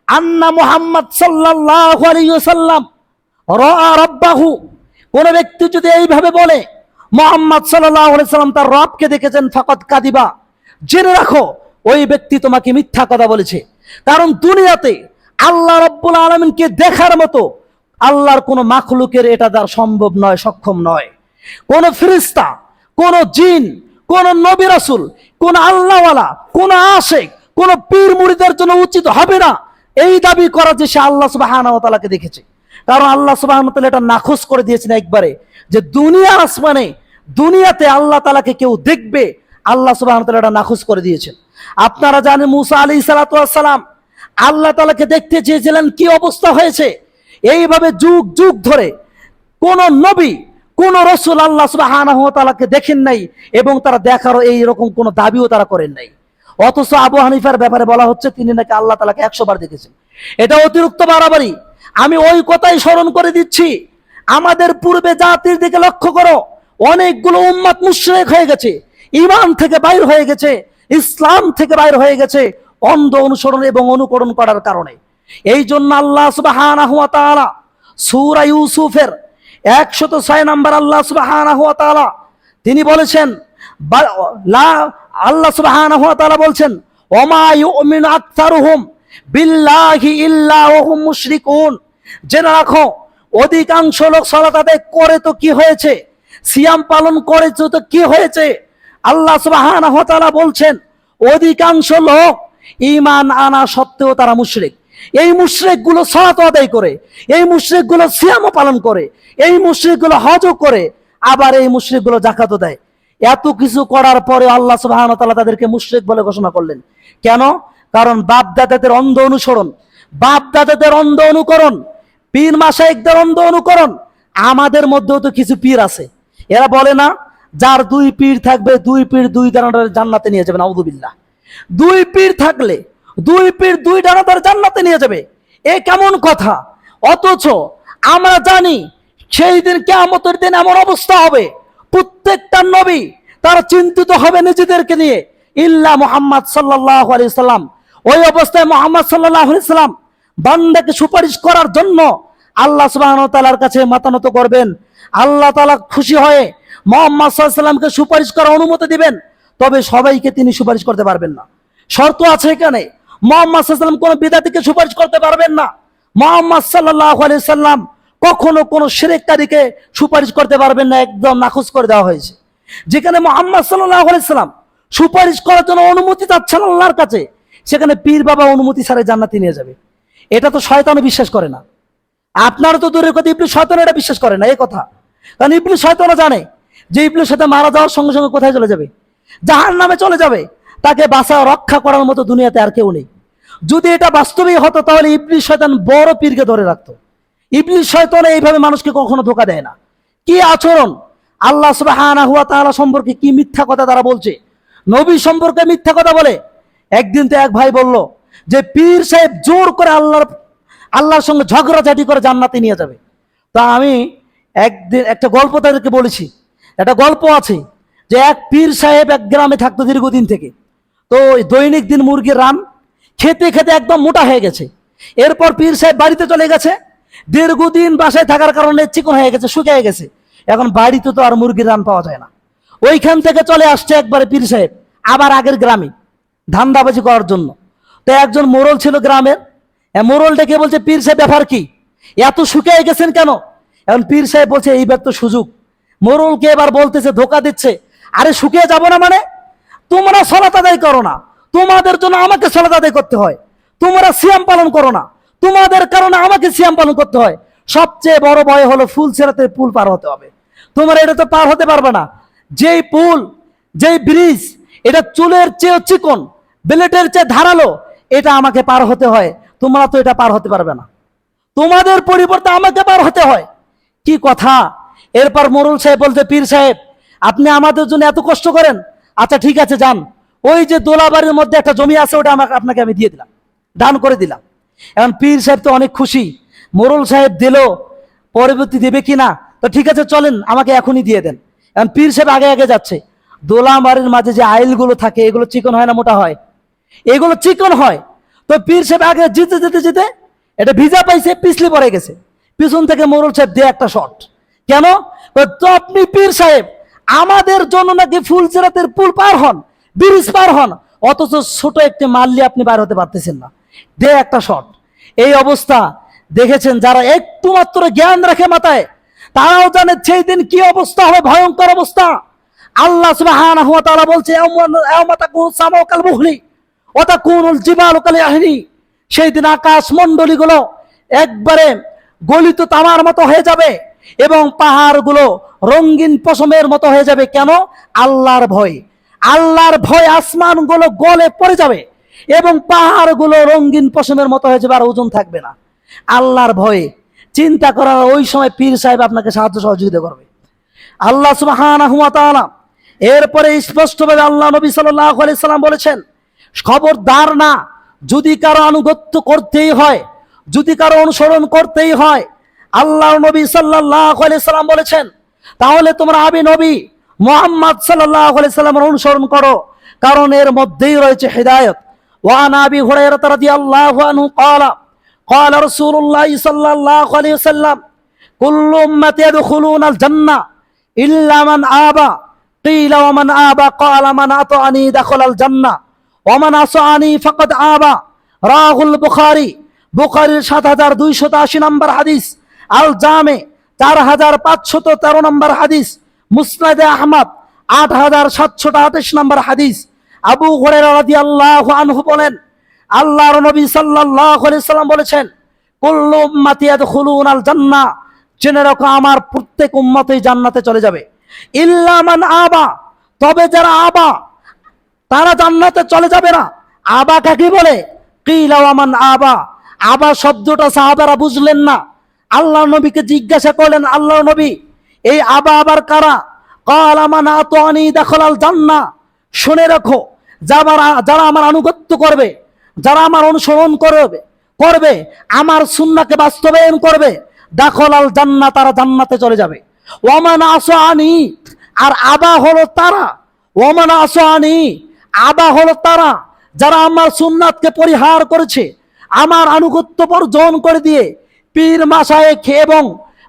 আন্না মুহাম্মদ সাল্লাল্লাহু আলাইহি ওয়াসাল্লাম রাআ রাব্বাহু, কোন ব্যক্তি যদি এইভাবে বলে মুহাম্মদ সাল্লাল্লাহু আলাইহি ওয়াসাল্লাম তার রবকে দেখেছেন, ফাকাদ কাদিবা, জেনে রাখো ওই ব্যক্তি তোমাকে মিথ্যা কথা বলেছে। কারণ দুনিয়াতে আল্লাহ রাব্বুল আলামিনকে দেখার মতো আল্লাহর কোন মাখলুকের এটা দ্বারা সম্ভব নয়, সক্ষম নয়। কোন ফেরেশতা, কোন জিন, কোন নবী রাসূল, কোন আল্লাহওয়ালা, কোন আশিক, কোন পীর মুরিদের জন্য উচিত হবে না এই দাবি করা যে সে আল্লাহ সুবহানাহু ওয়া তাআলাকে দেখেছে। কারণ আল্লাহ সুবহানাহু ওয়া তাআলা এটা নাখুশ করে দিয়েছেন একবারে, যে দুনিয়া আসমানে দুনিয়াতে আল্লাহ তাআলাকে কেউ দেখবে, আল্লাহ সুবহানাহু ওয়া তাআলা এটা নাখুশ করে দিয়েছেন। আপনারা জানেন মুসা আলাইহিস সালাতু ওয়াস সালাম আল্লাহ তাআলাকে দেখতে চেয়েছিলেন, কি অবস্থা হয়েছে। এইভাবে যুগ যুগ ধরে কোন নবী, কোন রাসূল আল্লাহ সুবহানাহু ওয়া তাআলাকে দেখেন নাই এবং তারা দেখারও এই রকম কোন দাবিও তারা করেন নাই। অথচ আবু হানিফার ব্যাপারে বলা হচ্ছে তিনি নাকি আল্লাহ তাআলাকে 100 বার দেখেছেন। এটা অতিরিক্ত বাড়াবাড়ি। আমি ওই কথাই স্মরণ করে দিচ্ছি, আমাদের পূর্বে জাতির দিকে লক্ষ্য করো, অনেকগুলো উম্মত মুশরিক হয়ে গেছে, ঈমান থেকে বাইর হয়ে গেছে, ইসলাম থেকে বাইর হয়ে গেছে অন্ধ অনুসরণ এবং অনুকরণ করার কারণে। এই জন্য আল্লাহ সুবহানাহু ওয়া তাআলা সূরা ইউসুফের 106 নম্বর আল্লাহ সুবহানাহু ওয়া তাআলা তিনি বলেছেন, আল্লাহ সুবহানাহু ওয়া তাআলা বলছেন, ওমা ইউমিনু আকতারুহুম বিল্লাহি ইল্লা ওয়া হুম মুশরিকুন, জেনে রাখো অধিকাংশ লোক সালাত আদায় করে তো কি হয়েছে, সিয়াম পালন করেছে তো কি হয়েছে। আল্লাহ সুবহানাহু ওয়া তাআলা বলছেন অধিকাংশ লোক ঈমান আনা সত্ত্বেও তারা মুশরিক। এই মুশরিকগুলো সালাত আদায় করে, এই মুশরিকগুলো সিয়ামও পালন করে, এই মুশরিকগুলো হজও করে, আবার এই মুশরিকগুলো যাকাতও দেয়। এত কিছু করার পরে আল্লাহ সুবহানাহু ওয়া তাআলা তাদেরকে মুশরিক বলে ঘোষণা করলেন। কেন? কারণ বাপ দাদাদের অন্ধ অনুসরণ, বাপ দাদাদের অন্ধ অনুকরণ, পীর মাশায়েখদের অন্ধ অনুকরণ। আমাদের মধ্যেও তো কিছু পীর আছে, এরা বলে না যার 2 পীর থাকবে 2 পীর 2 দানাদার জান্নাতে নিয়ে যাবে। নাউযুবিল্লাহ। 2 পীর থাকলে 2 পীর 2 দানাদার জান্নাতে নিয়ে যাবে, এ কেমন কথা? অথচ আমরা জানি সেই দিন কিয়ামতের দিন এমন অবস্থা হবে, প্রত্যেকটা নবী তারা চিন্তিত হবে নিজেদেরকে নিয়ে, ইল্লা মুহাম্মদ সাল্লাল্লাহু আলাইহি সাল্লাম। ওই অবস্থায় মুহাম্মদ সাল্লাল্লাহু আলাইহি সাল্লাম বান্দাকে সুপারিশ করার জন্য আল্লাহ সুবহানাহু ওয়া তাআলার কাছে মাথা নত করবেন। আল্লাহ তাআলা খুশি হয়ে মুহাম্মদ সাল্লাল্লাহু আলাইহি সাল্লামকে সুপারিশ করার অনুমতি দিবেন, তবে সবাইকে তিনি সুপারিশ করতে পারবেন না। শর্ত আছে এখানে, মুহাম্মদ সাল্লাল্লাহু আলাইহি সাল্লাম কোন বিদআতিকে সুপারিশ করতে পারবেন না। মুহাম্মদ সাল্লাল্লাহু আলাইহি সাল্লাম কখনো কোনো শিরককারীকে সুপারিশ করতে পারবেন না, একদম নাখুশ করে দেওয়া হয়েছে। যেখানে মুহাম্মদ সাল্লাল্লাহু আলাইহি সাল্লাম সুপারিশ করার জন্য অনুমতি চাচ্ছেন আল্লাহর কাছে, সেখানে পীর বাবা অনুমতি ছাড়া জান্নাতে নিয়ে যাবে। এটা তো শয়তানও বিশ্বাস করে না। আপনারা তো দূরের কথা, ইবলিস শয়তান এটা বিশ্বাস করে না এই কথা। কারণ ইবলিস শয়তানও জানে যে ইবলিস সাথে মারা যাওয়ার সঙ্গে সঙ্গে কোথায় চলে যাবে, জাহান্নামে চলে যাবে। তাকে বাঁচা রক্ষা করার মতো দুনিয়াতে আর কেউ নেই। যদি এটা বাস্তবেই হতো তাহলে ইবলিস শয়তান বড় পীরকে ধরে রাখতো। ইবলিস শয়তান এইভাবে মানুষকে কখনো ধোঁকা দেয় না। কি আচরণ! আল্লাহ সুবহানাহু ওয়া তাআলা সম্পর্কে কি মিথ্যা কথা তারা বলছে, নবী সম্পর্কে মিথ্যা কথা বলে। একদিন তো এক ভাই বলল যে পীর সাহেব জোর করে আল্লাহর সঙ্গে ঝগড়াঝাটি করে জান্নাতে নিয়ে যাবে। তা আমি একদিন একটা গল্প তাদেরকে বলেছি, একটা গল্প আছে যে এক পীর সাহেব এক গ্রামে থাকতো দীর্ঘদিন থেকে। তো দৈনিক দিন মুরগির রান খেতে খেতে একদম মোটা হয়ে গেছে। এরপর পীর সাহেব বাড়িতে চলে গেছে, দীর্ঘদিন বাসায় থাকার কারণে চিকন হয়ে গেছে, শুকিয়ে গেছে। এখন বাড়িতে তো আর মুরগির রান পাওয়া যায় না। ওইখান থেকে চলে আসছে একবারে পীর সাহেব আবার আগের গ্রামে ধান্দাবাজি করার জন্য। তো একজন মোড়ল ছিল গ্রামের, মোড়ল ডেকে বলছে, পীর সাহেব ব্যাপার কি, এত শুকিয়ে গেছেন কেন? এখন পীর সাহেব বলছে, এইবার তো সুযোগ। মোড়লকে এবার বলতেছে, ধোকা দিচ্ছে, আরে শুকিয়ে যাব না মানে? তোমরা সালাত আদায় করো না, তোমাদের জন্য আমাকে সালাত আদায় করতে হয়। তোমরা সিয়াম পালন করো না, তোমাদের কারণে আমাকে সিয়াম পালন করতে হয়। সবচেয়ে বড় ভয় হলো ফুল ছেড়াতে পুল পার হতে হবে। তোমরা এটা তো পার হতে পারবে না। যেই পুল, যেই ব্রিজ, এটা চুলের চেয়ে চিকন, ব্লেডের চেয়ে ধারালো, এটা আমাকে পার হতে হয়। তোমরা তো এটা পার হতে পারবে না, তোমাদের পরিবর্তে আমাকে পার হতে হয়। কি কথা! এরপর মোড়ল সাহেব বলতে, পীর সাহেব আপনি আমাদের জন্য এত কষ্ট করেন, আচ্ছা ঠিক আছে যান, ওই যে দোলাবাড়ির মধ্যে একটা জমি আছে, ওটা আপনাকে আমি দিয়ে দিলাম, দান করে দিলাম। এখন পীর সাহেব তো অনেক খুশি, মোড়ল সাহেব দিল, পরবর্তী দেবে কিনা, তো ঠিক আছে চলেন আমাকে এখনই দিয়ে দেন। এখন পীর সাহেব আগে আগে যাচ্ছে। দোলাবাড়ির মাঝে যে আইলগুলো থাকে, এগুলো চিকন হয় না মোটা হয়? এগুলো চিকন হয়। তো পীর সাহেব আগে যেতে যেতে যেতে এটা ভিজা পাইছে, পিছলি পড়ে গেছে। পিছন থেকে মোড়ল সাহেব দিয়ে একটা শট। কেন? তো আপনি পীর সাহেব আমাদের জন্য নাকি ফুলছেরাতের পুল পার হন, ব্রিজ পার হন, অথচ ছোট একটি মাল্লি আপনি পার হতে পারতেছেন না, দে একটা শট। এই অবস্থা দেখেছেন যারা একটু মাত্র জ্ঞান রাখে মাথায়, তারাও জানে সেই দিন কি অবস্থা হবে, ভয়ঙ্কর অবস্থা। আল্লাহ সুবহানাহু ওয়া তাআলা বলছে, ইয়াউমা তাকুনু সামাউ কাল মুহলি ওয়া তাকুনুল জিবালু কাল ইয়াহনি। সেই দিন আকাশ মণ্ডলীগুলো একবারে গলিত তামার মতো হয়ে যাবে এবং পাহাড়গুলো রঙিন পশমের মতো হয়ে যাবে। কেন? আল্লাহর ভয়। আল্লাহর ভয় আসমানগুলো গলে পড়ে যাবে এবং পাহাড়গুলো রঙিন পশমের মতো হয়ে যাবে, আর ওজন থাকবে না। আল্লাহর ভয়ে চিন্তা করার ওই সময় পীর সাহেব আপনাকে সাহায্য সহযোগিতা করবে। আল্লাহ সুবহানাহু ওয়া তাআলা এরপরে স্পষ্টভাবে আল্লাহ নবী সাল্লাল্লাহু আলাইহি সাল্লাম বলেছেন, খবরদার না, যদি কারো আনুগত্য করতেই হয়, যদি কারো অনুসরণ করতেই হয়, আল্লাহর নবী সাল্লাল্লাহু আলাইহি সাল্লাম বলেছেন, তাহলে তোমরা আমি নবী মুহাম্মদ সাল্লাল্লাহু আলাইহি সাল্লামের অনুসরণ করো, কারণ এর মধ্যেই রয়েছে হিদায়াত। ওয়া আন আবি হুরায়রা রাদিয়াল্লাহু আনহু ক্বালা ক্বালা রাসূলুল্লাহ সাল্লাল্লাহু আলাইহি ওয়াসাল্লাম, কুল্লু উম্মতি ইয়াদখুলুনাল জান্নাহ ইল্লা মান আবা। কিলা ওয়া মান আবা? ক্বালা মান আতাআনি দাখালাল জান্নাহ ওয়া মান আসাআনি ফাকাদ আবা। রাহুল বুখারী, বুখারীর ৭২৮০ নম্বর হাদিস, আল জামে ৪৫১৩ নম্বর হাদিস, মুসনাদে আহমদ ৮৭২৮ নম্বর হাদিস। আবু হুরায়রা রাদিয়াল্লাহু আনহু বলেন, আল্লাহর নবী সাল্লাল্লাহু আলাইহি সাল্লাম বলেছেন, কুল্লু উম্মতি ইয়াদখুলুনাল জান্নাহ, জেনে রাখো আমার প্রত্যেক উম্মতই জান্নাতে চলে যাবে, ইল্লা মান আবা, তবে যারা আবা তারা জান্নাতে চলে যাবে না। আবা কাকে বলে? কিলা ওয়া মান আবা। আবা শব্দটা সাহাবারা বুঝলেন না, আল্লাহ নবীকে জিজ্ঞাসা করলেন, আল্লাহ নবী এই আবা আবার কারা? ক্বালা মান আতাআনি দাখালাল জান্নাহ, শুনে রাখো যারা আমার আনুগত্য করবে, যারা আমার অনুসরণ করবে, আমার সুন্নাহকে বাস্তবায়ন করবে, দাখালাল জান্নাহ, তারা জান্নাতে চলে যাবে। ওয়া মান আসাআনি, আর আবা হলো তারা, ওয়া মান আসাআনি, আবা হলো তারা যারা আমার সুন্নাতকে পরিহার করেছে, আমার আনুগত্য বর্জন করে দিয়ে পীর মাশায়েখ এবং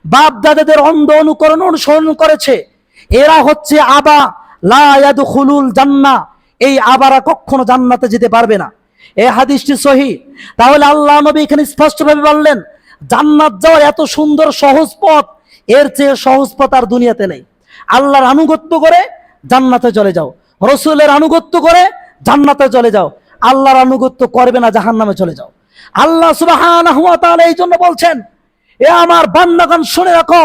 বাপ দাদাদের অন্ধ অনুসরণ করেছে, এরা হচ্ছে আবা। লা ইয়াদখুলুল জান্নাহ, এই আবারা কখনো জান্নাতে যেতে পারবে না। এই হাদিসটি সহিহ। তাহলে আল্লাহ নবী এখানে স্পষ্টভাবে বললেন, জান্নাত যাওয়ার এত সুন্দর সহজ পথ, এর চেয়ে সহজ পথ আর দুনিয়াতে নেই। আল্লাহর আনুগত্য করে জান্নাতে চলে যাও, রসুলের আনুগত্য করে জান্নাতে চলে যাও, আল্লাহর আনুগত্য করবে না জাহান্নামে চলে যাও। আল্লাহ সুবহানাহু ওয়া তাআলা এই জন্য বলছেন, এ আমার বান্দাগণ শুনে রাখো,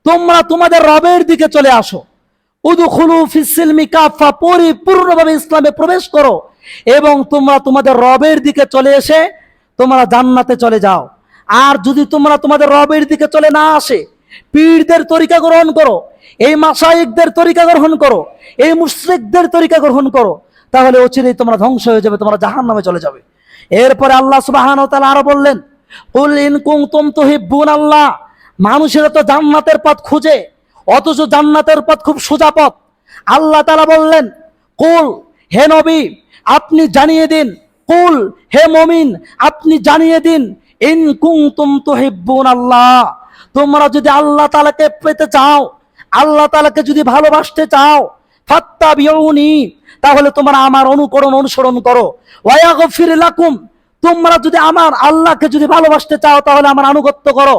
তোমরা তোমাদের রবের দিকে চলে আসো, উদখুলু ফিস সিলমি কাফা, পরিপূর্ণভাবে ইসলামে প্রবেশ করো এবং তোমরা তোমাদের রবের দিকে চলে এসে তোমরা জান্নাতে চলে যাও। আর যদি তোমরা তোমাদের রবের দিকে চলে না আসে, পীরদের তরিকা গ্রহণ করো, এই মাশায়েখদের তরিকা গ্রহণ করো, এই মুশরিকদের তরিকা গ্রহণ করো, তাহলে অচিরেই তোমরা ধ্বংস হয়ে যাবে, তোমরা জাহান্নামে চলে যাবে। এরপরে আল্লাহ সুবহানাহু ওয়া তাআলা আরো বললেন, কুল ইন কুনতুম তুহিব্বুনাল্লাহ, মানুষেরা তো জান্নাতের পথ খুঁজে, অথচ জান্নাতের পথ খুব সোজা পথ। আল্লাহ তাআলা বললেন, কুল, হে নবী আপনি জানিয়ে দিন, কুল, হে মুমিন আপনি জানিয়ে দিন, ইন কুনতুম তুহিব্বুনাল্লাহ, তোমরা যদি আল্লাহ তাআলাকে পেতে চাও, আল্লাহ তাআলাকে যদি ভালোবাসতে চাও, ফাত্তাবিউনি, তাহলে তোমরা আমার অনুসরণ করো, ওয়ায়াগফির লাকুম, তোমরা যদি আমার আল্লাহকে যদি ভালোবাসতে চাও তাহলে আমার আনুগত্য করো,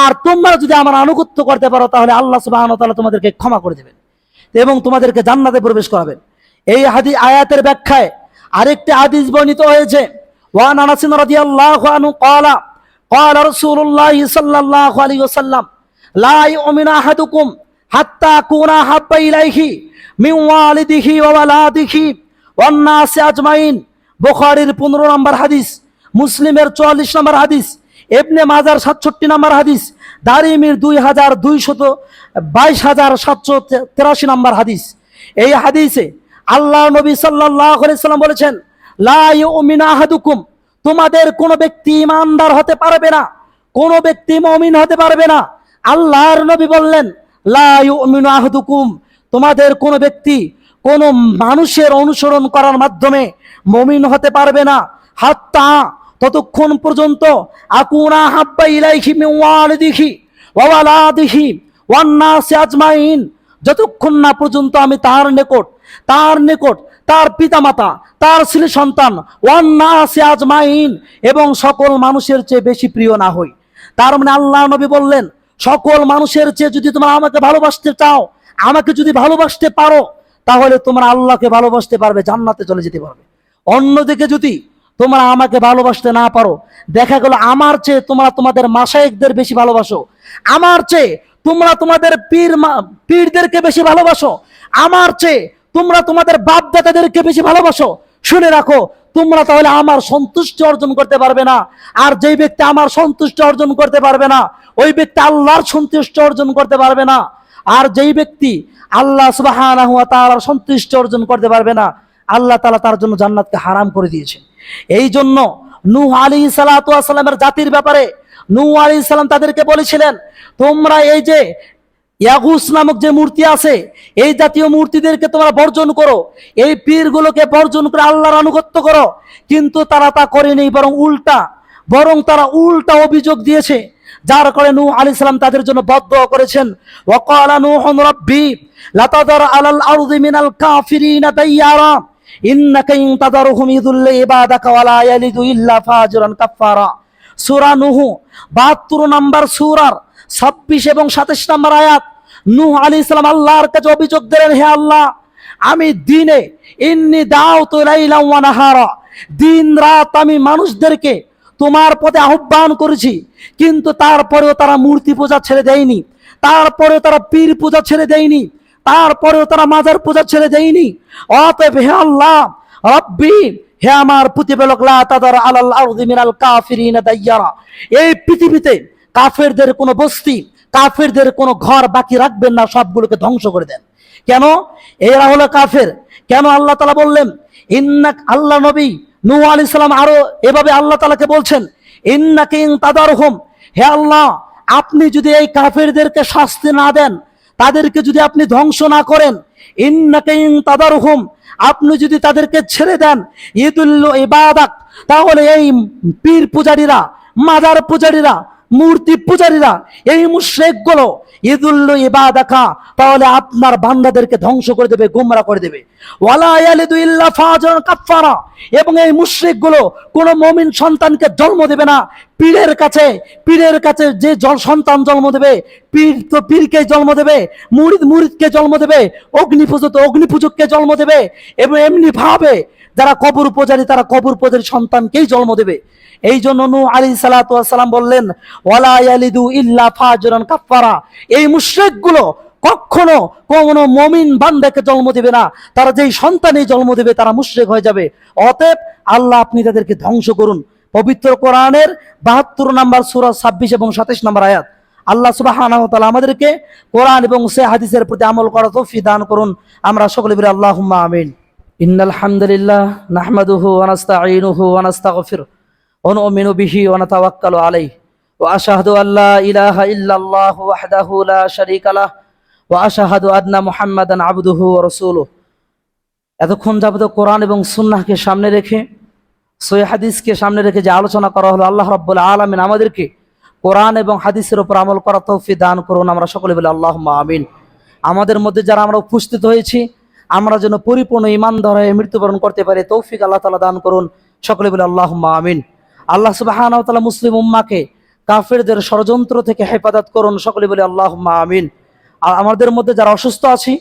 আর তোমরা যদি আমার আনুগত্য করতে পারো তাহলে আল্লাহ সুবহানাহু ওয়া তাআলা তোমাদেরকে ক্ষমা করে দেবেন এবং তোমাদেরকে জান্নাতে প্রবেশ করাবেন। এই আয়াতের ব্যাখ্যায় আরেকটি হাদিস বর্ণিত হয়েছে, ওয়ান আনাস রাদিয়াল্লাহু আনহু ক্বালা ক্বালা রাসূলুল্লাহ সাল্লাল্লাহু আলাইহি ওয়াসাল্লাম, লা ইউমিনু আহাদুকুম হাত্তা কুনা হাব্বা ইলাইহি মিন ওয়ালিদিহি ওয়া ওয়ালাদিহি ওয়ান নাসি আজমাইন। বুখারীর 15 নম্বর হাদিস, মুসলিমের 44 নম্বর হাদিস, ইবনে মাজার 67 নম্বর হাদিস, দারিমির 22,783 নম্বর হাদিস। এই হাদিসে আল্লাহ নবী সাল্লাল্লাহু আলাইহি সাল্লাম বলেছেন, লা ইউমিনু আহাদুকুম, তোমাদের কোন ব্যক্তি ঈমানদার হতে পারবে না, কোন ব্যক্তি মুমিন হতে পারবে না। আল্লাহর নবী বললেন, লা ইউমিনু আহাদুকুম, তোমাদের কোন ব্যক্তি কোন মানুষের অনুসরণ করার মাধ্যমে মুমিন হতে পারবে না, হাত্তা, ততক্ষণ পর্যন্ত, আকুনা হাব্বা ইলাইহি মিন ওয়ালিদিহি ওয়া ওয়ালাদিহি ওয়ান নাসি আজমাইন, যতক্ষণ না পর্যন্ত আমি তার নিকট তার পিতামাতা, তার ছেলে সন্তান, ওয়ান নাসি আজমাইন, এবং সকল মানুষের চেয়ে বেশি প্রিয় না হই। তার মানে আল্লাহ নবী বললেন, সকল মানুষের চেয়ে যদি তোমরা আমাকে ভালোবাসতে চাও, আমাকে যদি ভালোবাসতে পারো, তাহলে তোমরা আল্লাহকে ভালোবাসতে পারবে, জান্নাতে চলে যেতে পারবে। অন্যদিকে যদি তোমরা আমাকে ভালোবাসতে না পারো, দেখা গেল আমার চেয়ে তোমরা তোমাদের মাশায়েখদের বেশি ভালোবাসো, আমার চেয়ে তোমরা তোমাদের পীরদেরকে বেশি ভালোবাসো, আমার চেয়ে তোমরা তোমাদের বাপ দাদাদেরকে বেশি ভালোবাসো, শুনে রাখো, তোমরা তাহলে আমার সন্তুষ্টি অর্জন করতে পারবে না। আর যেই ব্যক্তি আমার সন্তুষ্টি অর্জন করতে পারবে না, ওই ব্যক্তি আল্লাহর সন্তুষ্টি অর্জন করতে পারবে না। আর যেই ব্যক্তি আল্লাহ সুবহানাহু ওয়া তাআলার সন্তুষ্টি অর্জন করতে পারবে না, আল্লাহ তাআলা তার জন্য জান্নাতকে হারাম করে দিয়েছেন। এই জন্য নূহ আলাইহিস সালাতু ওয়াস সালামের জাতির ব্যাপারে নূহ আলাইহিস সালাম তাদেরকে বলেছিলেন, তোমরা এই যে ইয়াগুস নামক যে মূর্তি আছে, এই জাতীয় মূর্তিদেরকে তোমরা বর্জন করো, এই পীরগুলোকে বর্জন করে আল্লাহর আনুগত্য করো। কিন্তু তারা তা করেনি, বরং তারা উল্টা অভিযোগ দিয়েছে, যার কারণে নূহ আলাইহিস সালাম তাদের জন্য বদদুআ করেছেন, ওয়াকালা নূহুন রাব্বি লাতাদার আলাল আরদি মিনাল কাফিরিনা দাইয়ারা ইন্নাকা ইন তাদারহুম ইযুল্লু ইবাদাকা ওয়া লা ইয়ালিদু ইল্লা ফাজিরান কাফারা। সূরা নূহ 72 নম্বর সূরার 26 এবং 27 নম্বর আয়াত। নূহ আলাইহিস সালাম আল্লাহর কাছে অভিযোগ দিলেন, হে আল্লাহ, আমি দিনে ইন্নী দাউতু লাইলা ওয়া নাহারা, দিন রাত আমি মানুষদেরকে তোমার পথে আহ্বান করেছি, কিন্তু তারপরেও তারা মূর্তি পূজা ছেড়ে দেয়নি, তারপরেও তারা পীর পূজা ছেড়ে দেয়নি, তারপরেও তারা মাজার পূজা ছেড়ে দেয়নি। অতএব হে আল্লাহ রব্বি, হে আমার প্রতিপালক, লা তাদার আলাল আরদি মিনাল কাফিরিনা দাইয়ারা, এই পৃথিবীতে কাফেরদের কোনো বস্তি, কাফেরদের কোনো ঘর বাকি রাখবেন না, সবগুলোকে ধ্বংস করে দেন। কেন? এরা হলো কাফের। কেন আল্লাহ তাআলা বললেন, আল্লাহ নবী নূহ আলাইহিস সালাম আরো এভাবে আল্লাহ তাআলাকে বলছেন, ইন্নাকা ইন তাদারহুম, হে আল্লাহ, আপনি যদি এই কাফেরদেরকে শাস্তি না দেন, তাদেরকে যদি আপনি ধ্বংস না করেন, ইন্নাকা ইন তাদারহুম, আপনি যদি তাদেরকে ছেড়ে দেন, ইদুল্লু ইবাদাক, তাহলে এই পীর পূজারীরা, মাজার পূজারীরা, মূর্তি পূজারীরা, এই মুশরিকগুলো ইদুল্লু ইবাদাকা, তাহলে আপনার বান্দাদেরকে ধ্বংস করে দেবে, গোমরা করে দেবে। ওয়ালা ইয়ালিদু ইল্লা ফাজিরান কাফারা, এবং এই মুশরিকগুলো কোনো মুমিন সন্তানকে জন্ম দেবে না। পীরের কাছে যে সন্তান জন্ম দেবে, পীর তো পীরকে জন্ম দেবে, মুরিদকে জন্ম দেবে, অগ্নিপূজককে জন্ম দেবে, এবং এমনি ভাবে যারা কবর পূজারী, তারা কবর পূজারী সন্তানকেই জন্ম দেবে। এই জন্য নূহ আলাইহিস সালাতু ওয়াস সালাম বললেন, ওয়ালা ইয়ালিদু ইল্লা ফাজিরান কাফারা, এই মুশরিকগুলো কখনো কোনো মুমিন বান্দাকে জন্ম দেবে না, তারা যেই সন্তানই জন্ম দেবে তারা মুশরিক হয়ে যাবে। অতএব আল্লাহ আপনি তাদেরকে ধ্বংস করুন। পবিত্র কোরআনের 72 নম্বর সূরা 26 এবং 27 নম্বর আয়াত। আল্লাহ সুবহানাহু ওয়া তাআলা আমাদেরকে কোরআন এবং সে হাদিসের প্রতি আমল করার তৌফিক দান করুন। আমরা সকলে বলি আল্লাহুম্মা আমিন। ইন্নাল হামদুলিল্লাহ নাহমাদুহু ওয়া নাস্তাঈনুহু ওয়া নাস্তাগফিরুহ ওয়া নু'মিনু বিহি ওয়া নাতাওয়াক্কালু আলাইহি ওয়া আশহাদু আল্লা ইলাহা ইল্লাল্লাহ ওয়াহদাহু লা শারীকা লাহ ওয়া আশহাদু আন্না মুহাম্মাদান আবদুহু ওয়া রাসূলুহু। এতক্ষণ যাবত কোরআন এবং সুন্নাহকে সামনে রেখে, সহিহ হাদিসকে সামনে রেখে যে আলোচনা করা হলো, আল্লাহ রাব্বুল আলামিন আমাদেরকে কোরআন এবং হাদিসের উপর আমল করার তৌফিক দান করুন। আমরা সকলে বলি আল্লাহুম্মা আমিন। আমাদের মধ্যে যারা আমরা উপস্থিত হয়েছি, আমরা যেন পরিপূর্ণ ঈমানদার হয়ে মৃত্যুবরণ করতে পারি তৌফিক আল্লাহ তাআলা দান করুন। সকলে বলি আল্লাহুম্মা আমিন। আল্লাহ সুবহানাহু ওয়া তাআলা মুসলিম উম্মাহকে কাফেরদের ষড়যন্ত্র থেকে হেফাজত করুন। সকলে বলি আল্লাহুম্মা আমিন। আর আমাদের মধ্যে যারা অসুস্থ আছি,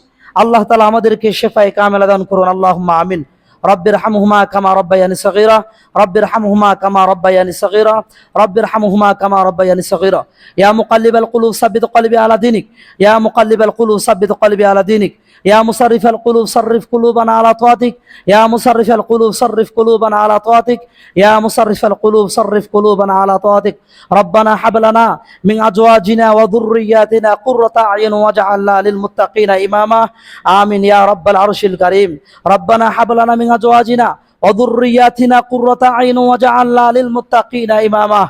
আল্লাহ তাআলা আমাদেরকে শিফায়ে কামিলা দান করুন। আল্লাহুম্মা আমিন। রব্বিরহামহুমা কামা রব্বায়ানি সগীরা, রব্বিরহামহুমা কামা রব্বায়ানি সগীরা, রব্বিরহামহুমা কামা রব্বায়ানি সগীরা। ইয়া মুকাল্লিবাল কুলুব সাব্বিত কলবি আলা দীনিক, ইয়া মুকাল্লিবাল কুলুব সাব্বিত কলবি আলা দীনিক, ইয়া মুসাররিফাল কুলুব সাররিফ কুলুবানা আলা তাআতিক, ইয়া মুসাররিফাল কুলুব সাররিফ কুলুবানা আলা তাআতিক, ইয়া মুসাররিফাল কুলুব সাররিফ কুলুবানা আলা তাআতিক। রব্বানা হাব লানা মিন আজওয়াজিনা ওয়া যুররিয়াতিনা কুররাতা আয়ুন ওয়াজআলনা লিল মুত্তাকিনা ইমামা। আমিন ইয়া রাব্বাল আরশিল কারীম। রব্বানা হাব লানা মিন আজওয়াজিনা ওয়া যুররিয়াতিনা কুররাতা আয়ুন ওয়াজআলনা লিল মুত্তাকিনা ইমামা।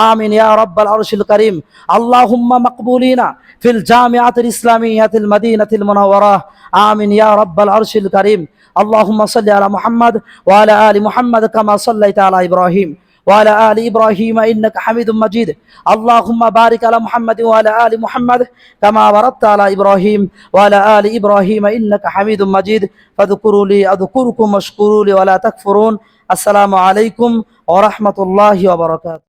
আমিন ইয়া রাব্বাল আরশিল কারীম। আল্লাহুম্মা মাকবুলিনা ফিল জামিআতিল ইসলামিয়াতিল মাদিনাতিল মুনাওয়ারাহ। আমিন ইয়া রাব্বাল আরশিল কারীম। আল্লাহুম্মা সাল্লি আলা মুহাম্মাদ ওয়া আলা আলি মুহাম্মাদ কামা সাল্লাইতা আলা ইব্রাহিম وعلى آل إبراهيم إنك حميد مجيد. اللهم بارك على محمد وعلى آل محمد كما باركت على إبراهيم وعلى آل إبراهيم إنك حميد مجيد. فاذكروا لي أذكركم واشكروا لي ولا تكفرون. السلام عليكم ورحمة الله وبركاته.